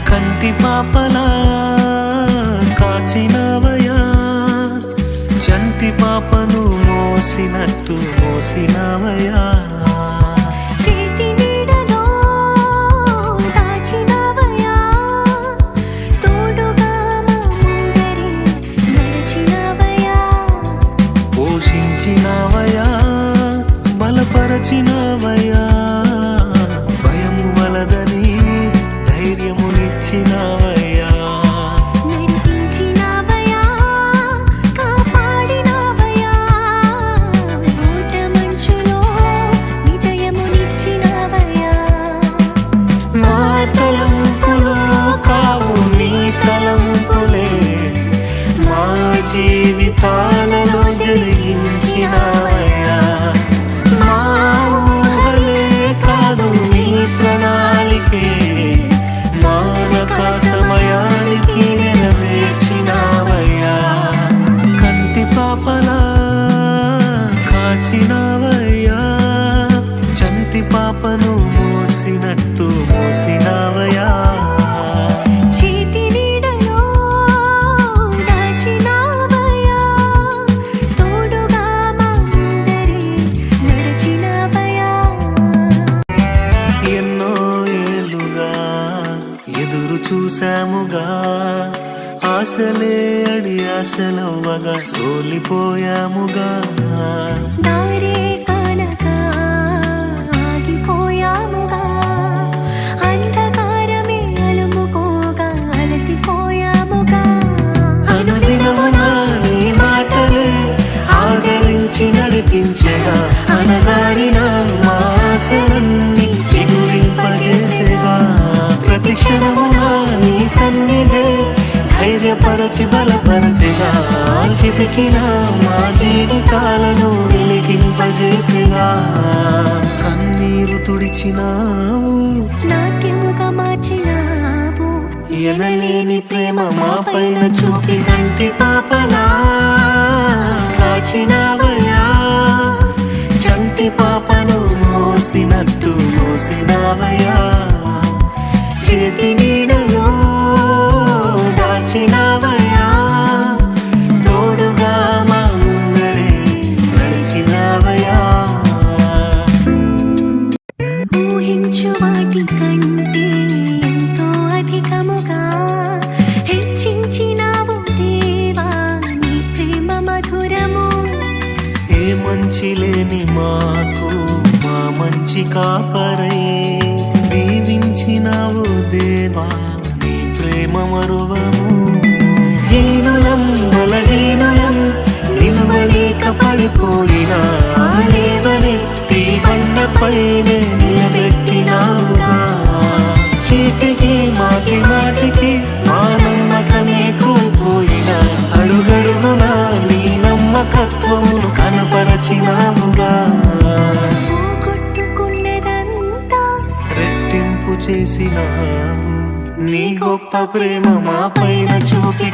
కంటి పాపలా కాచినవయా, చంటి పాపను మోసినట్టు మోసినవయా. పోషించినవయా, బలపరచినవయా, భయము వలదని ధైర్యమునిచ్చినవయా. నడిపించినవయా, కాపాడినవయా, ఊట మంచులో విజయమునిచ్చినవయా. నా తలంపులు కావు నీ తలంపులే, మా జీవితాలలో జరిగించినవయా. మా ఊహలే కాదు నీ ప్రణాళికే, మానక సమయానికి నెరవేర్చినవయ్యా. కంటి పాపలా కాచినవయ్యా, చంటి పాపను మోసినట్టు మోసినవయ్యా. చేతి నీడలో దాచినవయా, తోడుగా మా ముందరే నడిచినవయా. ఎన్నో ఏళ్ళుగా ఎదురు చూసాముగా, ఆశలే అడి ఆశలవ్వగా సోలిపోయాముగా. దారే కనక ఆగిపోయాముగా, అంధకారమే అలుముకోగా అలసిపోయాముగా. అనుదినమున నీ మాటలే ఆదరించి నడిపించగా, అనగారిన మా ఆశలన్నీ చిగురింపజేసేగా. ప్రతి క్షణమున నీ సన్నిధే ధైర్యపరచి బలపరచిగా, చితికిన మా జీవితాలను వెలిగింపజేసేగా. కన్నీరు తుడిచినావు, నాట్యముగా మార్చినావు, ఎనలేని ప్రేమ మా పైన చూపి కంటి పాపలా కాచినవయ్యా. చంటి పాపను మోసినట్టు మోసినవయ్యా. చేతి నీడలో దాచినవయ్యా, తోడుగా మా ముందరే నడిచినవయ్యా. ఊహించు వాటి కంటే ఎంతో అధికముగా హెచ్చించినావు దేవా నీ ప్రేమ మధురము. ఏ మంచి లేని మాకు మా మంచి కాపరై దీవించినావు దేవా, నీ ప్రేమ మరువము. హీనులం బలహీనులం నిలువలేక పడిపోయినా, లేవనెత్తి బండపైనే నిలబెట్టినావుగా. చీటికి మాటి మాటికి మా నమ్మకమే కోల్పోయినా, అడుగడుగునా నీ నమ్మకత్వమును కనపరచినావుగా. పోగొట్టుకున్నదంతా రెట్టింపు చేసినావు, నీ గొప్ప ప్రేమ మా పైన చూపి